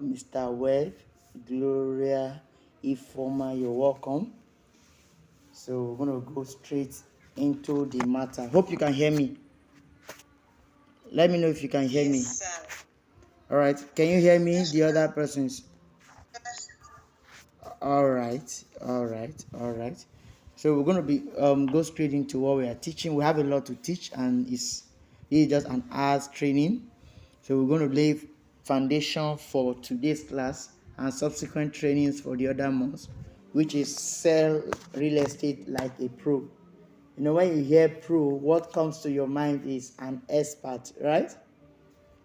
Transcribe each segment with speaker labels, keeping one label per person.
Speaker 1: Mr. Webb, Gloria, Ifoma, you're welcome. So we're going to go straight into the matter. Hope you can hear me. Let me know if you can hear me.
Speaker 2: Yes, sir.
Speaker 1: All right. Can you hear me? The other persons. All right. So we're going to be go straight into what we are teaching. We have a lot to teach, and it's just an hour's training. So we're going to lay foundation for today's class and subsequent trainings for the other months, which is sell real estate like a pro. You know, when you hear pro, what comes to your mind is an expert, right?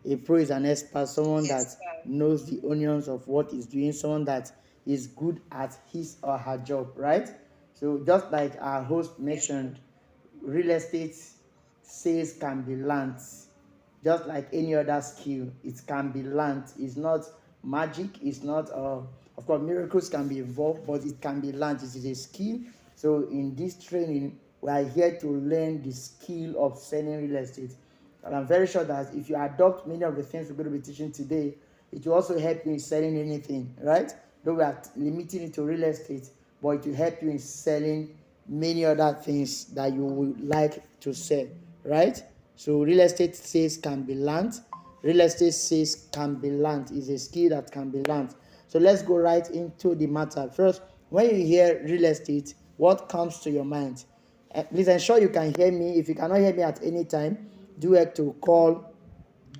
Speaker 1: A pro is an expert, someone that knows the onions of what he's doing, someone that is good at his or her job, right? So just like our host mentioned, real estate sales can be learned. Just like any other skill, it can be learned. It's not magic, it's not of course miracles can be involved, but it can be learned. It is a skill. So in this training, we are here to learn the skill of selling real estate. And I'm very sure that if you adopt many of the things we're going to be teaching today, it will also help you in selling anything, right? Though we are limiting it to real estate, but it will help you in selling many other things that you would like to sell, right? So real estate sales can be learned. Real estate sales can be learned. It's a skill that can be learned. So let's go right into the matter. First, when you hear real estate, what comes to your mind? Please ensure you can hear me. If you cannot hear me at any time, do have to call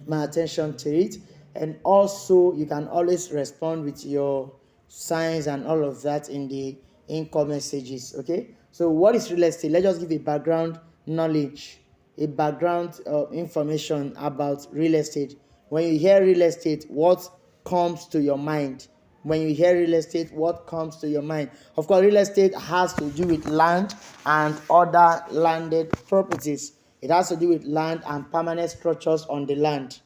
Speaker 1: my attention to it. And also, you can always respond with your signs and all of that in the in-call messages. Okay. So, what is real estate? Let's just give a background knowledge, a background information about real estate. When you hear real estate, what comes to your mind? When you hear real estate, what comes to your mind? Of course, real estate has to do with land and other landed properties. It has to do with land and permanent structures on the land.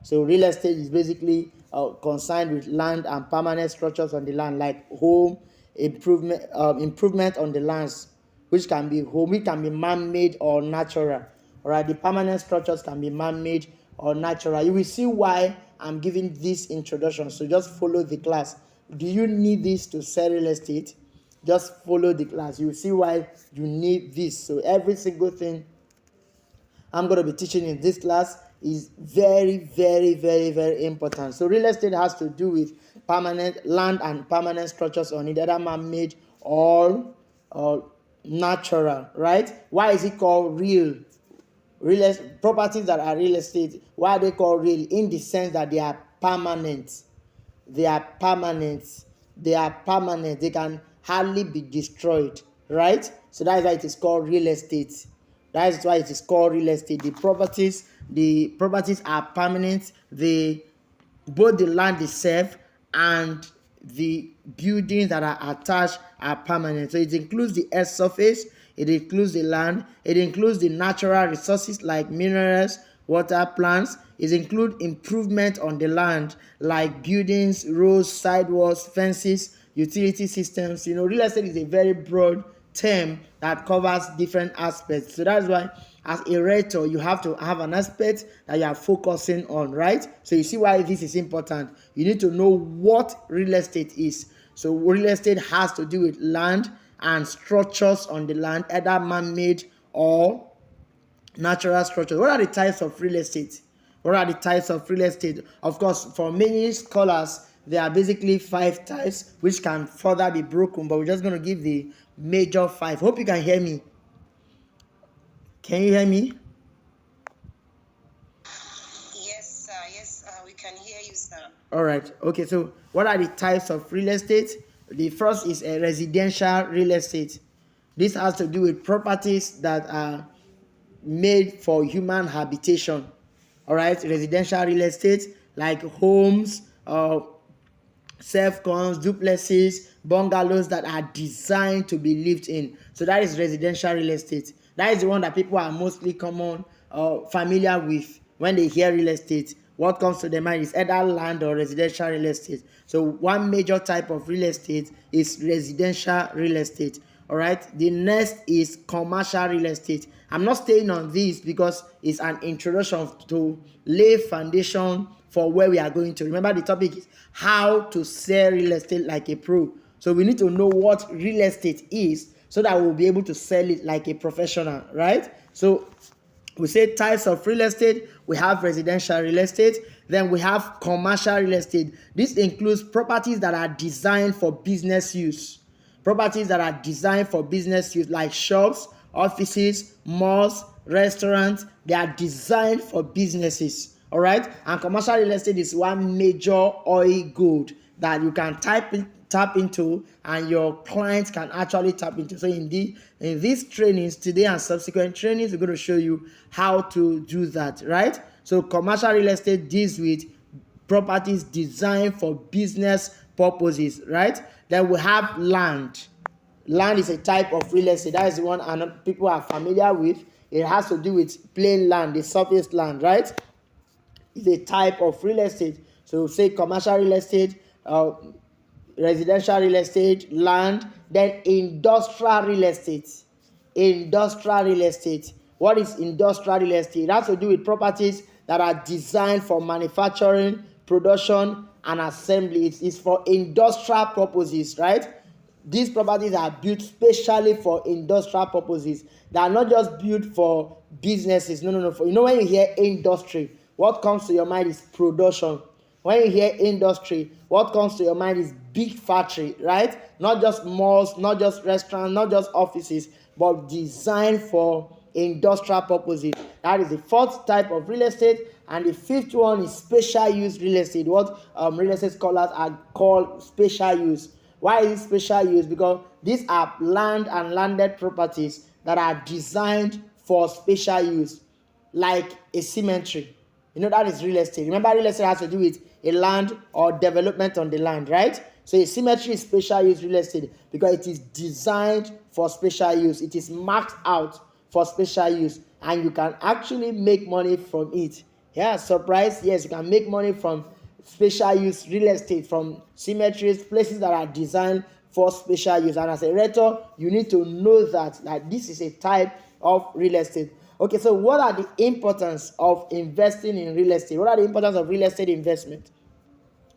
Speaker 1: So real estate is basically concerned with land and permanent structures on the land, like home improvement on the lands, which can be home, it can be man-made or natural. All right, the permanent structures can be man-made or natural. You will see why I'm giving this introduction. So just follow the class. Do you need this to sell real estate? Just follow the class. You will see why you need this. So every single thing I'm going to be teaching in this class is very, very, very, very important. So real estate has to do with permanent land and permanent structures on it, either man-made or natural, right? Why is it called real? Properties that are real estate, why are they called real? In the sense that they are permanent. They are permanent. They can hardly be destroyed, right? So that is why it is called real estate. That is why it is called real estate. The properties are permanent. Both the land itself and the buildings that are attached are permanent. So it includes the earth surface, it includes the land, it includes the natural resources like minerals, water, plants. It includes improvement on the land like buildings, roads, sidewalks, fences, utility systems. You know, real estate is a very broad term that covers different aspects. So that's why as a realtor, you have to have an aspect that you are focusing on, right? So you see why this is important. You need to know what real estate is. So real estate has to do with land and structures on the land, either man-made or natural structures. What are the types of real estate? Of course, for many scholars, there are basically 5 types, which can further be broken, but we're just going to give the major 5. Hope you can hear me. Can you hear me?
Speaker 2: Yes, sir. Yes, we can hear you, sir.
Speaker 1: All right. Okay, so what are the types of real estate? The first is a residential real estate. This has to do with properties that are made for human habitation. All right, residential real estate like homes, self-cons, duplexes, bungalows that are designed to be lived in. So that is residential real estate. That is the one that people are mostly familiar with when they hear real estate. What comes to their mind is either land or residential real estate. So one major type of real estate is residential real estate. All right. The next is commercial real estate. I'm not staying on this because it's an introduction to lay foundation for where we are going to. Remember, the topic is how to sell real estate like a pro. So we need to know what real estate is so that we'll be able to sell it like a professional, right? So we say types of real estate. We have residential real estate, then we have commercial real estate. This includes properties that are designed for business use. Properties that are designed for business use, like shops, offices, malls, restaurants. They are designed for businesses. All right. And commercial real estate is one major oil gold that you can tap into, and your clients can actually tap into. So in these trainings today and subsequent trainings, we're going to show you how to do that, right? So commercial real estate deals with properties designed for business purposes, right? Then we have land. Land is a type of real estate. That is the one and people are familiar with. It has to do with plain land, the surface land, right? It's a type of real estate. So say commercial real estate, residential real estate, land, then industrial real estate. Industrial real estate. What is industrial real estate? It has to do with properties that are designed for manufacturing, production, and assembly. It's for industrial purposes, right? These properties are built specially for industrial purposes. They are not just built for businesses. No. When you hear industry, what comes to your mind is production. When you hear industry, what comes to your mind is big factory, right? Not just malls, not just restaurants, not just offices, but designed for industrial purposes. That is the fourth type of real estate. And the fifth one is special use real estate. What real estate scholars are called special use. Why is it special use? Because these are land and landed properties that are designed for special use, like a cemetery. That is real estate. Remember, real estate has to do with a land or development on the land, right? So a cemetery is special use real estate because it is designed for special use. It is marked out for special use, and you can actually make money from it. Yeah, surprise. Yes, you can make money from special use real estate, from cemeteries, places that are designed for special use. And as a realtor, you need to know that this is a type of real estate. Okay, so what are the importance of investing in real estate? What are the importance of real estate investment?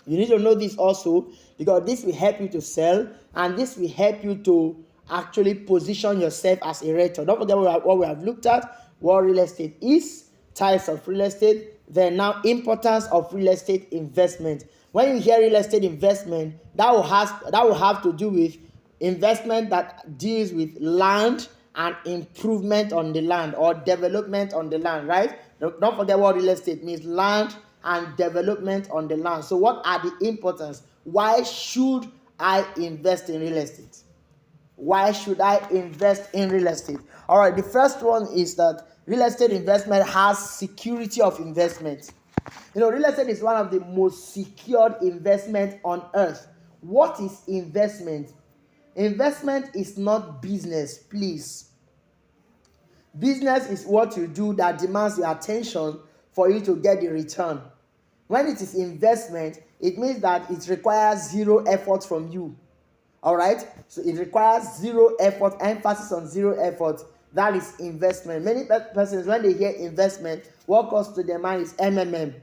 Speaker 1: You need to know this also, because this will help you to sell, and this will help you to actually position yourself as a realtor. Don't forget what we have looked at, what real estate is, types of real estate, then now importance of real estate investment. When you hear real estate investment, that will have to do with investment that deals with land and improvement on the land, or development on the land, right? Don't forget what real estate means: land and development on the land. So what are the importance? Why should I invest in real estate? Why should I invest in real estate? All right, the first one is that real estate investment has security of investment. Real estate is one of the most secured investments on earth. What is investment? Investment is not business, please. Business is what you do that demands your attention for you to get the return. When it is investment, it means that it requires zero effort from you. All right? So it requires zero effort, emphasis on zero effort. That is investment. Many persons, when they hear investment, what comes to their mind is MMM.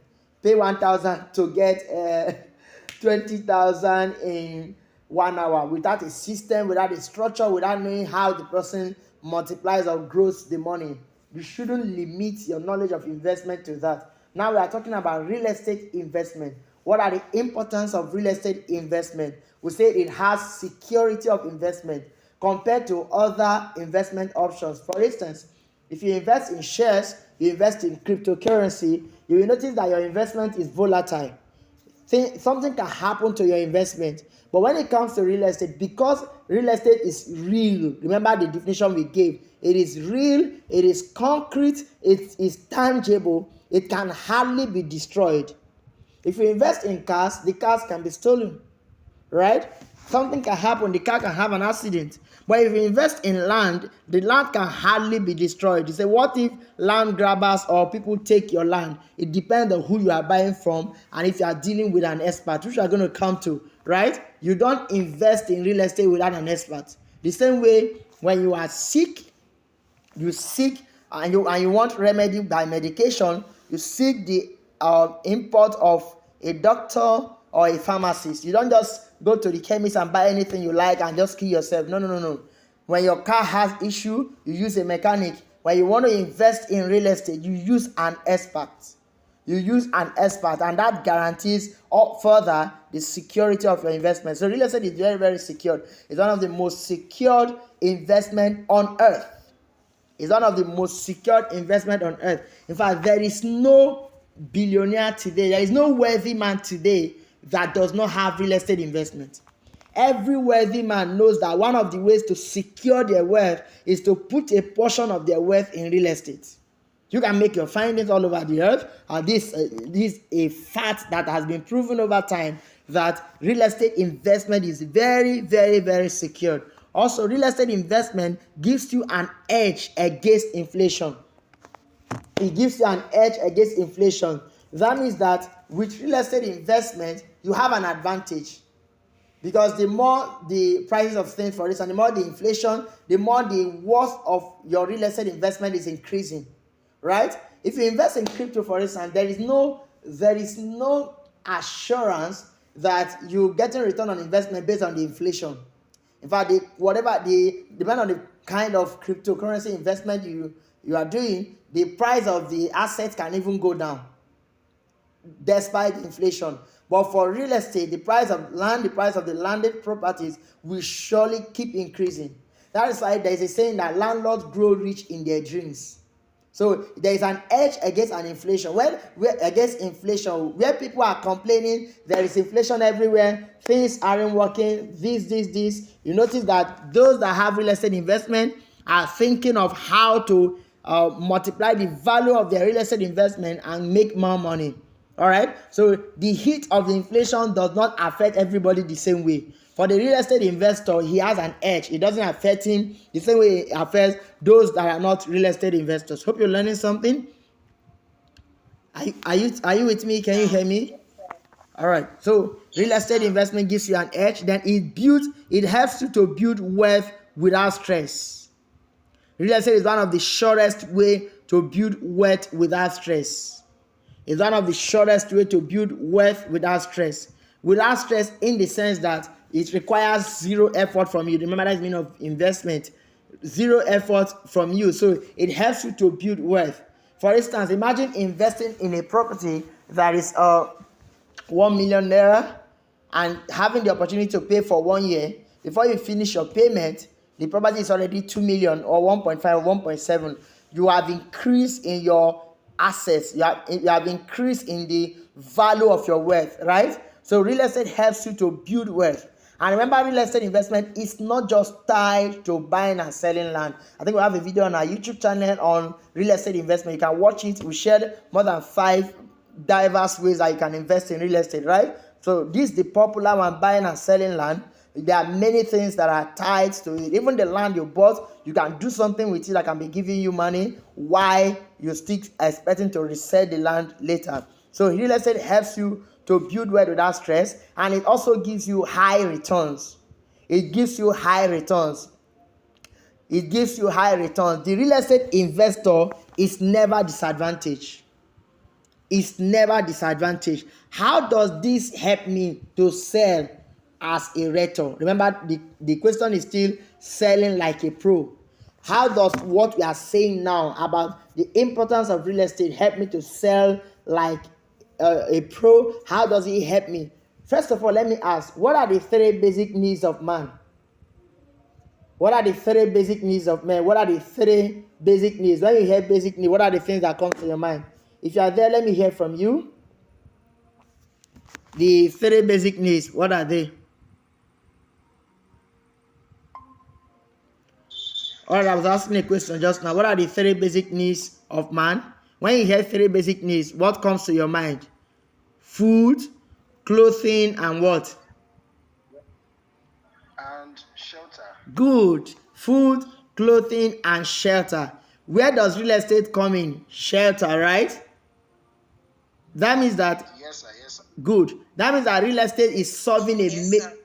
Speaker 1: Pay 1,000 to get 20,000 in 1 hour, without a system, without a structure, without knowing how the person multiplies or grows the money. You shouldn't limit your knowledge of investment to that. Now we are talking about real estate investment. What are the importance of real estate investment? We say it has security of investment compared to other investment options. For instance, if you invest in shares, you invest in cryptocurrency, you will notice that your investment is volatile. Something can happen to your investment. But when it comes to real estate, because real estate is real, remember the definition we gave, it is real, it is concrete, it is tangible, it can hardly be destroyed. If you invest in cars, the cars can be stolen, right? Something can happen, the car can have an accident. But if you invest in land, the land can hardly be destroyed. You say, what if land grabbers or people take your land? It depends on who you are buying from, and if you are dealing with an expert, which you are going to come to, right? You don't invest in real estate without an expert. The same way, when you are sick, you seek and you want remedy by medication, you seek the import of a doctor or a pharmacist. You don't just go to the chemist and buy anything you like and just kill yourself. No, no, no, no. When your car has issue, you use a mechanic. When you want to invest in real estate, you use an expert. You use an expert, and that guarantees further the security of your investment. So real estate is very, very secured. It's one of the most secured investment on earth. It's one of the most secured investment on earth. In fact, there is no billionaire today, there is no wealthy man today that does not have real estate investment. Every wealthy man knows that one of the ways to secure their wealth is to put a portion of their wealth in real estate. You can make your findings all over the earth. This is a fact that has been proven over time, that real estate investment is very, very, very secured. Also, real estate investment gives you an edge against inflation. It gives you an edge against inflation. That means that with real estate investment, you have an advantage. Because the more the prices of things, for instance, the more the inflation, the more the worth of your real estate investment is increasing. Right? If you invest in crypto, for instance, there is no assurance that you get a return on investment based on the inflation. In fact, depending on the kind of cryptocurrency investment you are doing, the price of the assets can even go down despite inflation. But for real estate, the price of land, the price of the landed properties will surely keep increasing. That is why there is a saying that landlords grow rich in their dreams. So there is an edge against an inflation. Against inflation, where people are complaining, there is inflation everywhere, things aren't working, this. You notice that those that have real estate investment are thinking of how to multiply the value of their real estate investment and make more money. All right. So the heat of the inflation does not affect everybody the same way. For the real estate investor, he has an edge. It doesn't affect him the same way it affects those that are not real estate investors. Hope you're learning something. Are you with me? Can you hear me? All right. So real estate investment gives you an edge. Then it helps you to build wealth without stress. Real estate is one of the surest way to build wealth without stress. It's one of the shortest way to build wealth without stress. Without stress in the sense that it requires zero effort from you. Remember, that's the meaning of investment. Zero effort from you. So it helps you to build wealth. For instance, imagine investing in a property that is 1 million naira and having the opportunity to pay for 1 year. Before you finish your payment, the property is already 2 million or 1.5 or 1.7. You have increased in your assets. You have increased in the value of your wealth, right? So real estate helps you to build wealth. And remember, real estate investment is not just tied to buying and selling land. I think we have a video on our YouTube channel on real estate investment. You can watch it. We shared more than 5 diverse ways that you can invest in real estate, right? So this is the popular one, buying and selling land. There are many things that are tied to it. Even the land you bought, you can do something with it that can be giving you money while you're still expecting to resell the land later. So real estate helps you to build wealth without stress, and it also gives you high returns. It gives you high returns. It gives you high returns. The real estate investor is never disadvantaged. It's never disadvantaged. How does this help me to sell as a realtor? Remember, the question is still selling like a pro. How does what we are saying now about the importance of real estate help me to sell like a pro? How does it help me? First of all, let me ask, what are the 3 basic needs of man? What are the 3 basic needs of man? What are the 3 basic needs? When you hear basic needs, what are the things that come to your mind? If you are there, let me hear from you. The 3 basic needs, what are they? All right, I was asking a question just now. What are the 3 basic needs of man? When you hear 3 basic needs, what comes to your mind? Food, clothing, and what?
Speaker 3: And shelter.
Speaker 1: Good. Food, clothing, and shelter. Where does real estate come in? Shelter, right? That means that
Speaker 3: Yes, sir. Yes, sir.
Speaker 1: good. That means that real estate is solving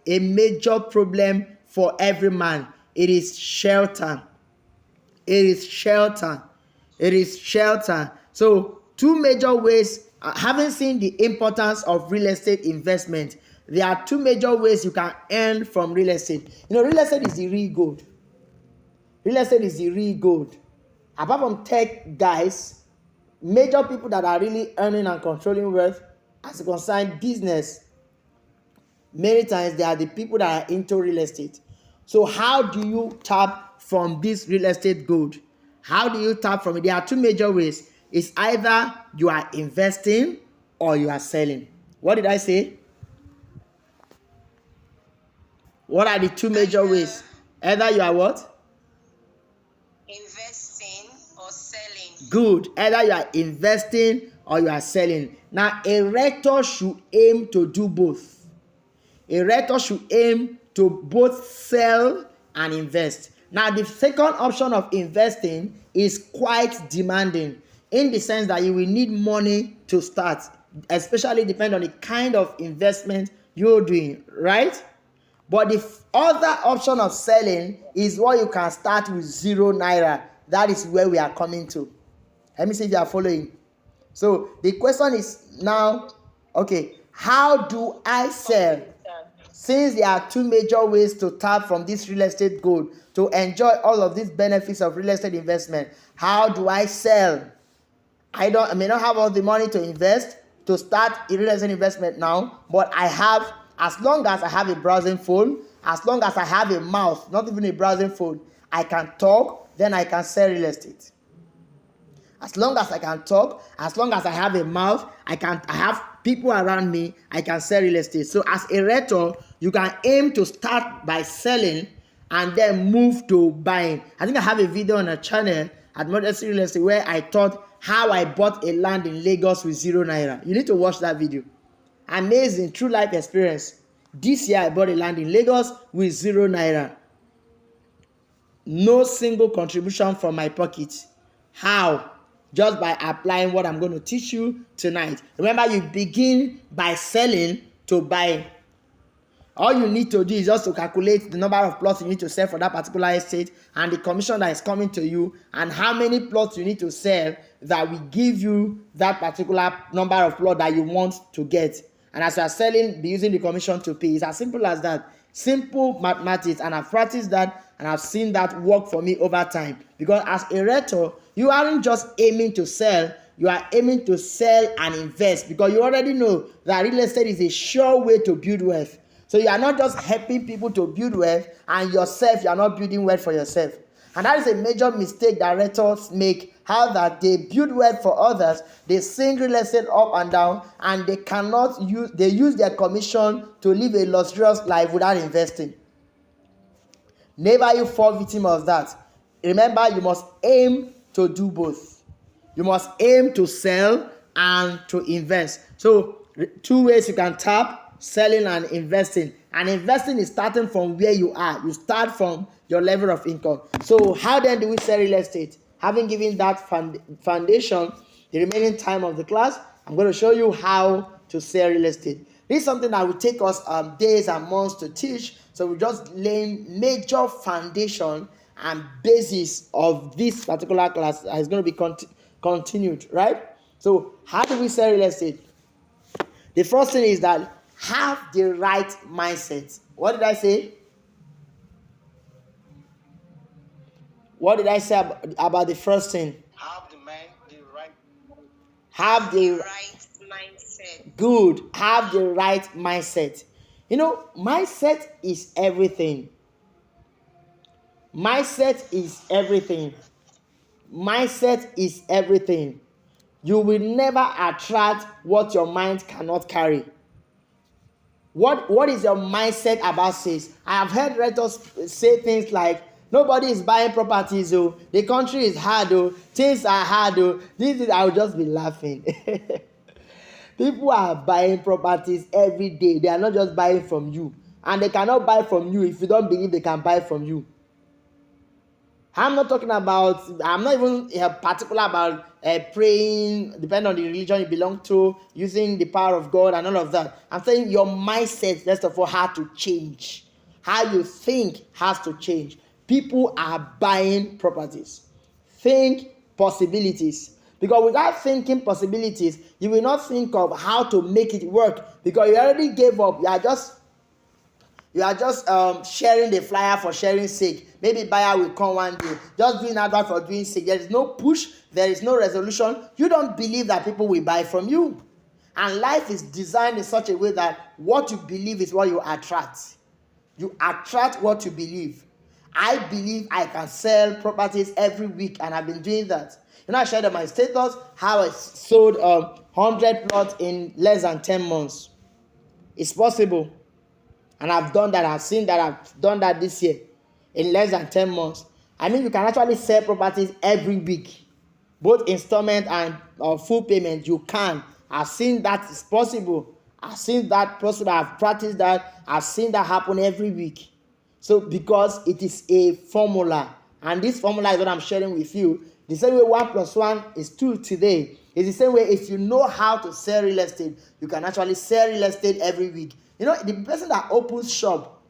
Speaker 1: a major problem for every man. It is shelter. It is shelter. It is shelter. So 2 major ways Having seen the importance of real estate investment, there are two major ways you can earn from real estate. Real estate is the real gold. Real estate is the real gold. Apart from tech guys, major people that are really earning and controlling wealth as it concerns business, many times they are the people that are into real estate. So how do you tap from this real estate gold? How do you tap from it? There are two major ways. It's either you are investing or you are selling. What did I say? What are the two major ways? Either you are what?
Speaker 2: Investing or selling.
Speaker 1: Good. Either you are investing or you are selling. Now, a rector should aim to do both. A rector should aim to both sell and invest. Now, the second option of investing is quite demanding in the sense that you will need money to start, especially depending on the kind of investment you're doing, right? But the other option of selling is what you can start with 0 naira. That is where we are coming to. Let me see if you are following. So the question is now, okay, how do I sell? Since there are two major ways to tap from this real estate gold to enjoy all of these benefits of real estate investment, how do I sell? I may not have all the money to invest to start a real estate investment now, but I have, as long as I have a browsing phone, as long as I have a mouth, not even a browsing phone, I can talk, then I can sell real estate. As long as I can talk, as long as I have a mouth, I have people around me, I can sell real estate. So as a realtor, you can aim to start by selling and then move to buying. I think I have a video on a channel at Modesty Real Estate where I taught how I bought a land in Lagos with 0 naira. You need to watch that video. Amazing, true life experience. This year I bought a land in Lagos with 0 naira. No single contribution from my pocket. How? Just by applying what I'm going to teach you tonight. Remember, you begin by selling to buying. All you need to do is just to calculate the number of plots you need to sell for that particular estate and the commission that is coming to you and how many plots you need to sell that will give you that particular number of plots that you want to get. And as you are selling, be using the commission to pay. It's as simple as that. Simple mathematics, and I've practiced that and I've seen that work for me over time. Because as a realtor, you aren't just aiming to sell, you are aiming to sell and invest, because you already know that real estate is a sure way to build wealth. So you are not just helping people to build wealth and yourself, you are not building wealth for yourself. And that is a major mistake that realtors make, how that they build wealth for others, they sing real estate up and down, and they use their commission to live a luxurious life without investing. Never you fall victim of that. Remember, you must aim to do both. You must aim to sell and to invest. So two ways you can tap: selling and investing. And investing is starting from where you are. You start from your level of income. So how then do we sell real estate? Having given that foundation, the remaining time of the class, I'm going to show you how to sell real estate. This is something that will take us days and months to teach. So we're just laying major foundation and basis of this particular class that is going to be continued, right? So how do we sell real estate? The first thing is that have the right mindset. What did I say? What did I say about the first thing? Have the
Speaker 2: right mindset.
Speaker 1: Good. Have the right mindset. Mindset is everything. Mindset is everything. Mindset is everything. You will never attract what your mind cannot carry. What is your mindset about sales? I have heard realtors say things like, nobody is buying properties, oh, the country is hard, oh, things are hard, oh. I will just be laughing. People are buying properties every day. They are not just buying from you. And they cannot buy from you if you don't believe they can buy from you. I'm not even particular about praying, depending on the religion you belong to, using the power of God and all of that. I'm saying your mindset, first of all, has to change. How you think has to change. People are buying properties. Think possibilities. Because without thinking possibilities, you will not think of how to make it work, because you already gave up. You are just sharing the flyer for sharing sake. Maybe buyer will come one day, just doing advert for doing sake. There is no push, there is no resolution. You don't believe that people will buy from you. And life is designed in such a way that what you believe is what you attract. You attract what you believe. I believe I can sell properties every week, and I've been doing that. I shared on my status how I sold 100 plots in less than 10 months. It's possible. And I've done that. I've done that this year in less than 10 months. I mean, you can actually sell properties every week, both installment and full payment. You can. I've seen that is possible. I've practiced that. I've seen that happen every week. So because it is a formula, and this formula is what I'm sharing with you. The same way 1 + 1 is 2 today. It's the same way if you know how to sell real estate, you can actually sell real estate every week. The person that opens shop,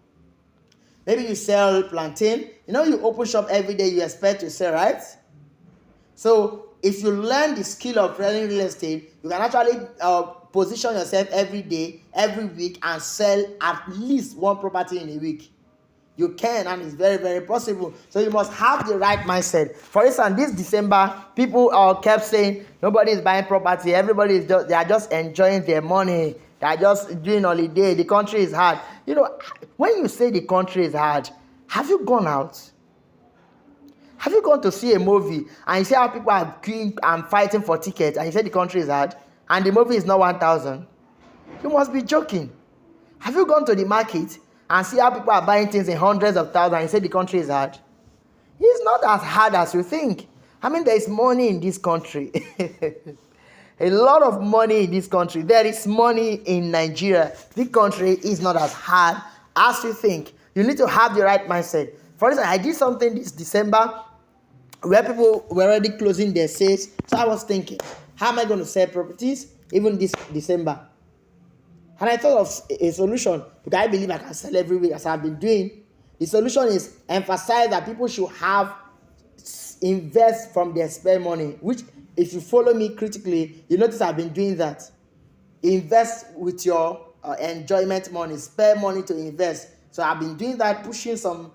Speaker 1: maybe you sell plantain, you open shop every day, you expect to sell, right? So if you learn the skill of selling real estate, you can actually position yourself every day, every week, and sell at least one property in a week. You can, and it's very, very possible. So you must have the right mindset. For instance, this December, people kept saying nobody is buying property. Everybody they are just enjoying their money. They are just doing holiday. The country is hard. When you say the country is hard, have you gone out? Have you gone to see a movie and you see how people are queuing and fighting for tickets, and you say the country is hard and the movie is not 1,000? You must be joking. Have you gone to the market and see how people are buying things in hundreds of thousands and you say the country is hard? It's not as hard as you think. I mean, there is money in this country. A lot of money in this country. There is money in Nigeria. This country is not as hard as you think. You need to have the right mindset. For instance, I did something this December where people were already closing their sales. So I was thinking, how am I going to sell properties even this December? And I thought of a solution, because I believe I can sell every week as I've been doing. The solution is emphasize that people should invest from their spare money, which if you follow me critically, you notice I've been doing that. Invest with your enjoyment money, spare money to invest. So I've been doing that, pushing some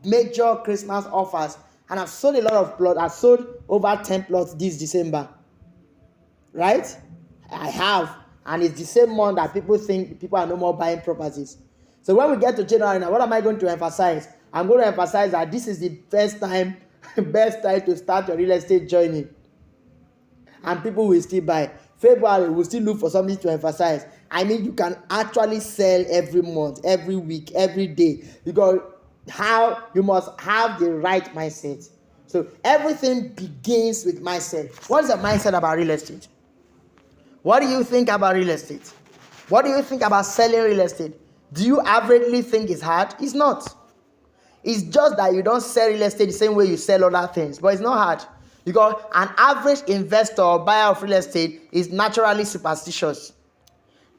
Speaker 1: major Christmas offers, and I've sold a lot of plots. I've sold over 10 plots this December, right? I have, and it's the same month that people think people are no more buying properties. So when we get to January now, what am I going to emphasize? I'm going to emphasize that this is the best time to start your real estate journey, and people will still buy. February, we'll still look for something to emphasize. I mean, you can actually sell every month, every week, every day, because you must have the right mindset. So everything begins with mindset. What is the mindset about real estate? What do you think about real estate? What do you think about selling real estate? Do you averagely think it's hard? It's not. It's just that you don't sell real estate the same way you sell other things, but it's not hard. Because an average investor or buyer of real estate is naturally superstitious.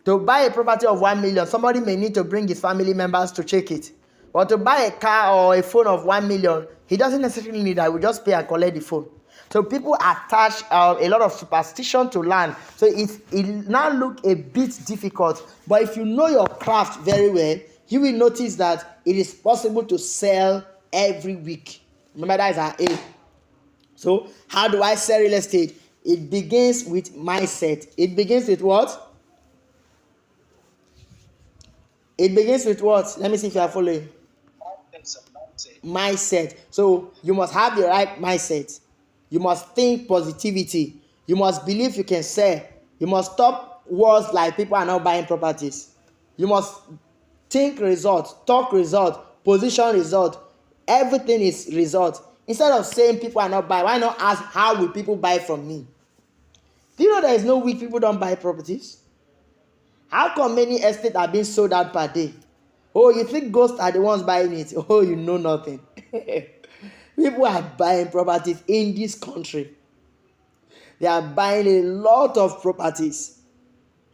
Speaker 1: To buy a property of 1 million, somebody may need to bring his family members to check it. But to buy a car or a phone of 1 million, he doesn't necessarily need that. We just pay and collect the phone. So people attach a lot of superstition to land. So it now look a bit difficult. But if you know your craft very well, you will notice that it is possible to sell every week. Remember, that is our aim. So how do I sell real estate? It begins with mindset. It begins with what? It begins with what? Let me see if you are following. Mindset. So you must have the right mindset. You must think positivity. You must believe you can sell. You must stop words like people are not buying properties. You must think result, talk result, position result. Everything is result. Instead of saying people are not buying, why not ask how will people buy from me? Do you know there is no week people don't buy properties? How come many estates are being sold out per day? Oh, you think ghosts are the ones buying it? Oh, you know nothing. People are buying properties in this country. They are buying a lot of properties.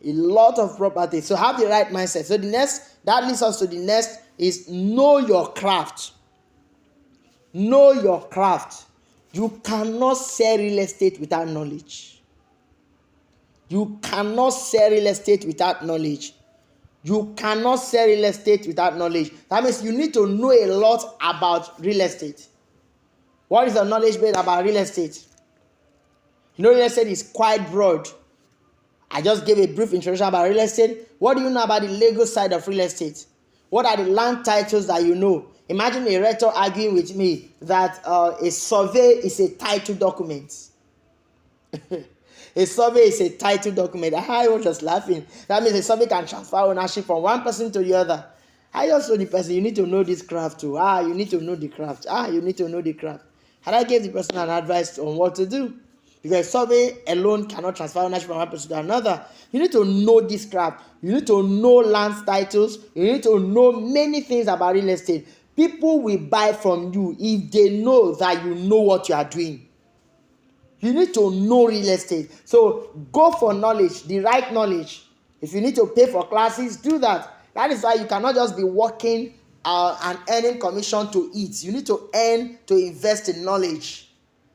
Speaker 1: A lot of properties. So have the right mindset. So that leads us to the next is know your craft. Know your craft. You cannot sell real estate without knowledge. You cannot sell real estate without knowledge. You cannot sell real estate without knowledge. That means you need to know a lot about real estate. What is the knowledge base about real estate? Real estate is quite broad. I just gave a brief introduction about real estate. What do you know about the legal side of real estate? What are the land titles that you know? Imagine a realtor arguing with me that a survey is a title document. A survey is a title document. I was just laughing. That means a survey can transfer ownership from one person to the other. I just told the person, you need to know this craft too. You need to know the craft. You need to know the craft. And I gave the person an advice on what to do. Because survey alone cannot transfer ownership from one person to another. You need to know this craft. You need to know land titles. You need to know many things about real estate. People will buy from you if they know that you know what you are doing. You need to know real estate. So go for knowledge, the right knowledge. If you need to pay for classes, do that. That is why you cannot just be working and earning commission to eat. You need to earn to invest in knowledge.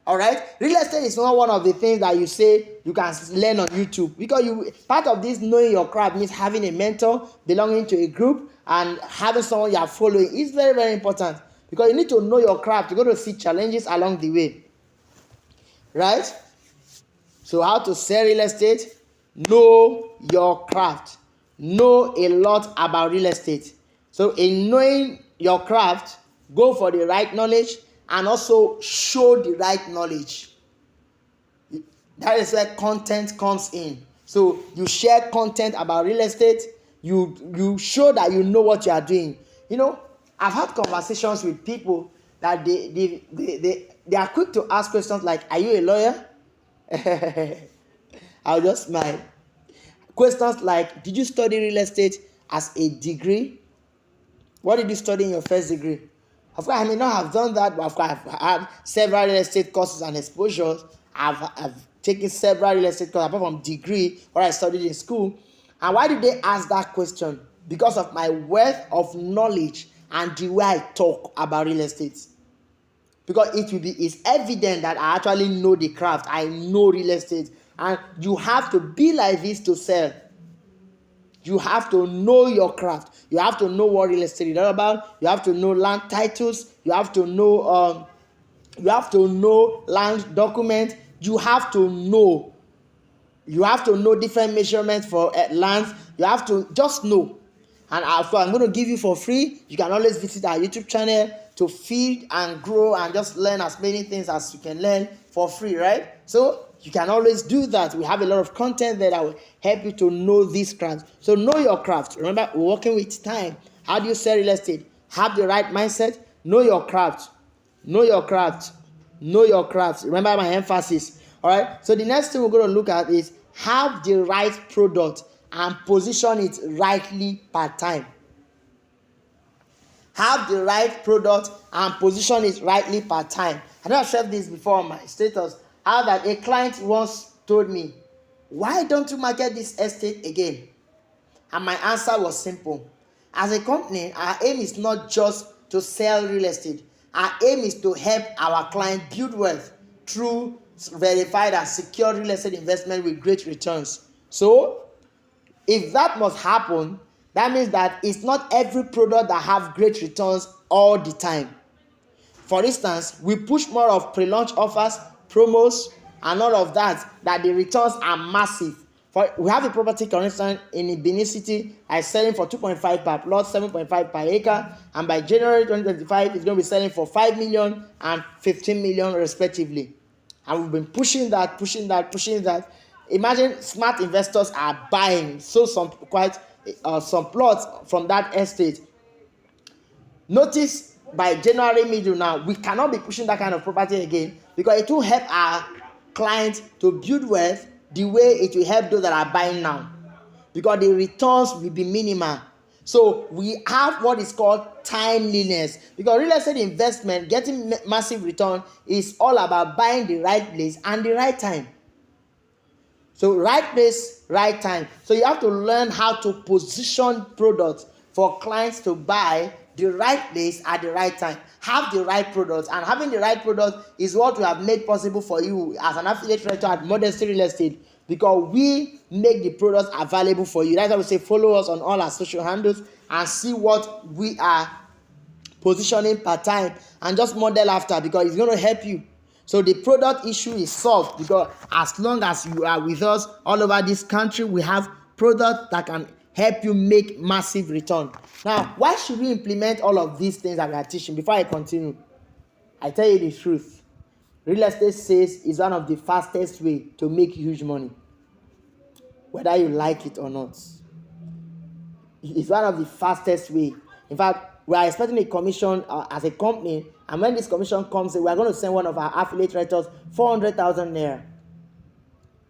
Speaker 1: All right? Real estate is not one of the things that you say you can learn on YouTube. Because part of this knowing your craft means having a mentor, belonging to a group, and having someone you are following. It's very, very important. Because you need to know your craft. You're going to see challenges along the way. Right? So how to sell real estate? Know your craft. Know a lot about real estate. So in knowing your craft, go for the right knowledge and also show the right knowledge. That is where content comes in. So you share content about real estate. You show that you know what you are doing. I've had conversations with people that they are quick to ask questions like, are you a lawyer? I'll just smile. Questions like, did you study real estate as a degree? What did you study in your first degree? Of course, I may not have done that, but of course, I've had several real estate courses and exposures. I've taken several real estate courses apart from degree, what I studied in school. And why did they ask that question? Because of my wealth of knowledge and the way I talk about real estate. Because it's evident that I actually know the craft. I know real estate. And you have to be like this to sell. You have to know your craft. You have to know what real estate is all about. You have to know land titles. You have to know land documents. You have to know. You have to know different measurements for lands. You have to just know. And I'm going to give you for free. You can always visit our YouTube channel to feed and grow and just learn as many things as you can learn for free, right? So you can always do that. We have a lot of content there that will help you to know this craft. So know your craft. Remember, we're working with time. How do you sell real estate? Have the right mindset. Know your craft. Know your craft. Know your craft. Remember my emphasis. All right. So the next thing we're going to look at is have the right product and position it rightly per time. Have the right product and position it rightly per time. I know I've shared this before on my status. How that a client once told me, why don't you market this estate again? And my answer was simple. As a company, our aim is not just to sell real estate. Our aim is to help our client build wealth through verified and secure real estate investment with great returns. So, if that must happen, that means that it's not every product that have great returns all the time. For instance, we push more of pre-launch offers, promos, and all of that the returns are massive. We have a property, for instance, in Benin City, is selling for 2.5 per plot, 7.5 per acre, and by January 2025, it's going to be selling for 5 million and 15 million respectively. And we've been pushing that. Imagine smart investors are buying some plots from that estate. Notice by January middle now, we cannot be pushing that kind of property again because it will help our clients to build wealth the way it will help those that are buying now, because the returns will be minimal. So we have what is called timeliness, because real estate investment, getting massive return, is all about buying the right place and the right time. So right place, right time. So you have to learn how to position products for clients to buy the right place at the right time, have the right products, and having the right products is what we have made possible for you as an affiliate realtor at Modesty Real Estate, because we make the products available for you. That's why we say follow us on all our social handles and see what we are positioning per time and just model after, because it's going to help you. So the product issue is solved, because as long as you are with us all over this country, we have products that can help you make massive return. Now, why should we implement all of these things that we are teaching? Before I continue, I tell you the truth. Real estate sales is one of the fastest way to make huge money, whether you like it or not. It's one of the fastest way. In fact, we are expecting a commission as a company, and when this commission comes in, we are going to send one of our affiliate writers 400,000 naira,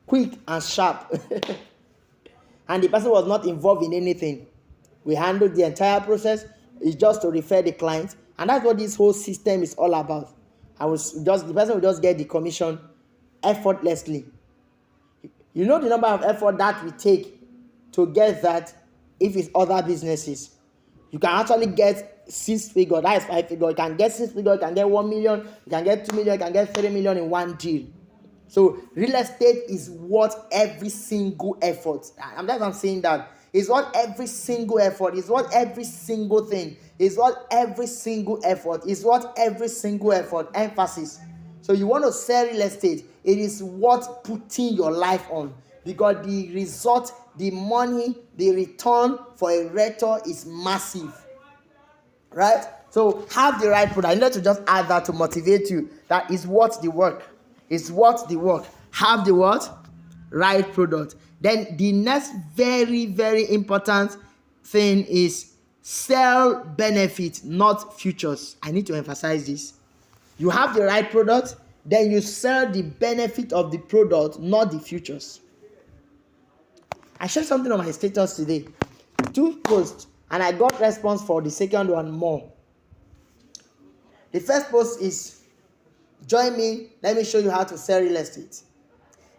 Speaker 1: quick and sharp. And the person was not involved in anything. We handled the entire process. It's just to refer the client, and that's what this whole system is all about. The person will just get the commission effortlessly. You know the number of effort that we take to get that. If it's other businesses, you can actually get 6 figure, that is 5 figure. You can get 6 figure, you can get 1 million, you can get 2 million, you can get 3 million in one deal. So real estate is worth every single effort. I'm saying that it's worth every single effort. It's worth every single thing. It's worth every single effort. It's worth every single effort. Emphasis. So you want to sell real estate, it is worth putting your life on, because the result, the money, the return for a realtor is massive. Right? So have the right product. I need to just add that to motivate you. That is worth the work. It's worth the work. Have the what? Right product. Then the next very, very important thing is sell benefit, not futures. I need to emphasize this. You have the right product, then you sell the benefit of the product, not the futures. I shared something on my status today. 2 posts, and I got response for the second one more. The first post is, join me, let me show you how to sell real estate.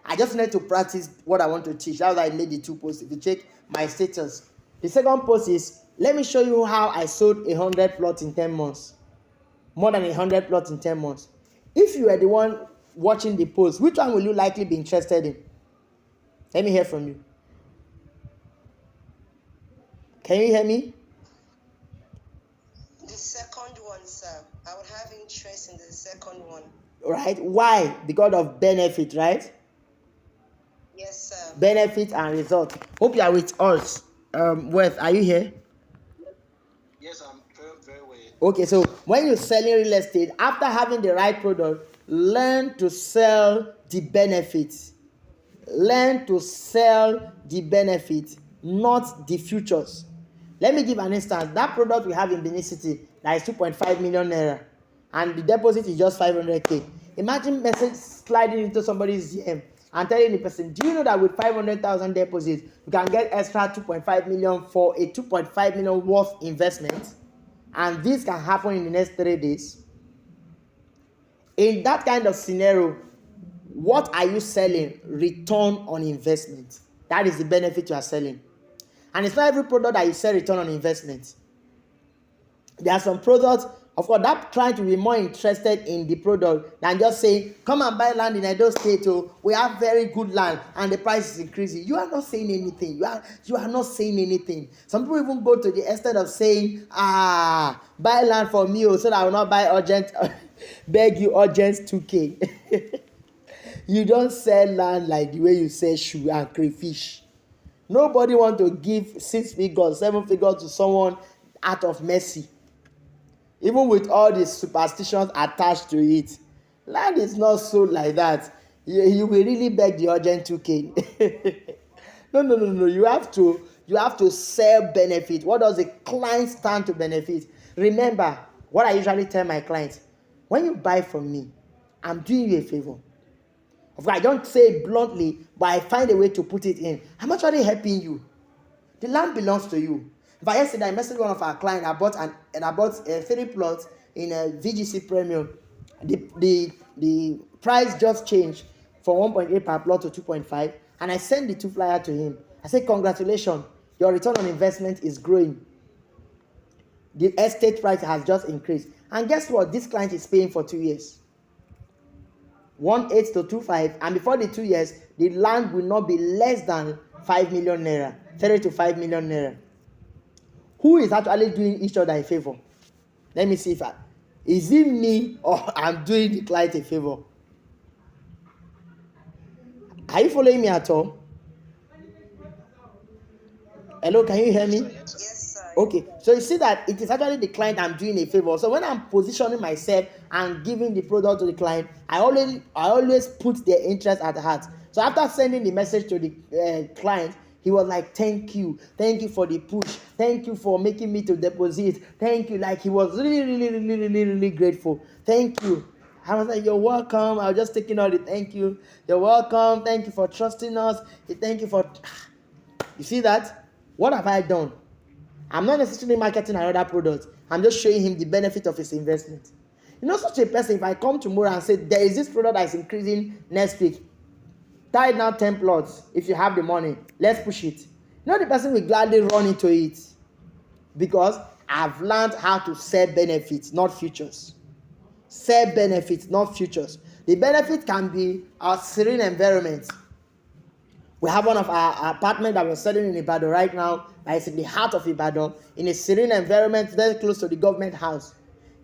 Speaker 1: I just need to practice what I want to teach. That's why I made the 2 posts. If you check my status. The second post is, let me show you how I sold 100 plots in 10 months. More than 100 plots in 10 months. If you are the one watching the post, which one will you likely be interested in? Let me hear from you. Can you hear me?
Speaker 2: The second one, sir. I would have interest in the second one.
Speaker 1: Right? Why? Because of benefit, right?
Speaker 2: Yes, sir.
Speaker 1: Benefit and result. Hope you are with us. Worth, are you here?
Speaker 3: Yes, I'm very, very well.
Speaker 1: Okay, so when you're selling real estate, after having the right product, learn to sell the benefits. Learn to sell the benefits, not the futures. Let me give an instance. That product we have in Benin City, that is 2.5 million naira, and the deposit is just 500k. Imagine message sliding into somebody's DM and telling the person, do you know that with 500,000 deposit, you can get extra 2.5 million for a 2.5 million worth investment, and this can happen in the next 3 days? In that kind of scenario, what are you selling? Return on investment. That is the benefit you are selling. And it's not every product that you sell return on investment. There are some products, of course, that trying to be more interested in the product than just saying, come and buy land in Edo State. Oh, we have very good land and the price is increasing. You are not saying anything. You are not saying anything. Some people even go to the extent of saying, buy land for me, so that I will not buy urgent, beg you urgent 2K. You don't sell land like the way you sell shoe and crayfish. Nobody want to give 6 figures, 7 figures to someone out of mercy. Even with all the superstitions attached to it. Land is not sold like that. You will really beg the urgent 2K. No. You have to sell benefit. What does the client stand to benefit? Remember, what I usually tell my clients, when you buy from me, I'm doing you a favor. Of course, I don't say it bluntly, but I find a way to put it in. I'm actually helping you. The land belongs to you. But yesterday, I messaged one of our clients. I bought 3 plots in a VGC Premium. The price just changed from 1.8 per plot to 2.5, and I sent the 2 flyer to him. I said, congratulations, your return on investment is growing. The estate price has just increased. And guess what? This client is paying for 2 years. 1.8 to 2.5, and before the 2 years, the land will not be less than 5 million naira, 3 to 5 million naira. Who is actually doing each other a favor? Let me see is it me or I'm doing the client a favor? Are you following me at all? Hello, can you hear me?
Speaker 2: Yes, sir.
Speaker 1: Okay, so you see that it is actually the client I'm doing a favor. So when I'm positioning myself and giving the product to the client, I always put their interest at heart. So after sending the message to the client, he was like, thank you for the push, thank you for making me to deposit, thank you. Like, he was really grateful. Thank you. I was like, you're welcome. I was just taking all the thank you. You're welcome. Thank you for trusting us. Thank you for. You see that? What have I done? I'm not necessarily marketing another product. I'm just showing him the benefit of his investment. You know, such a person, if I come tomorrow and say, there is this product that is increasing next week, tie it now 10 plots. If you have the money, let's push it. You know, the person will gladly run into it because I've learned how to sell benefits, not futures. Sell benefits, not futures. The benefit can be a serene environment. We have one of our apartment that we're selling in Ibadan right now, that is in the heart of Ibadan, in a serene environment very close to the government house.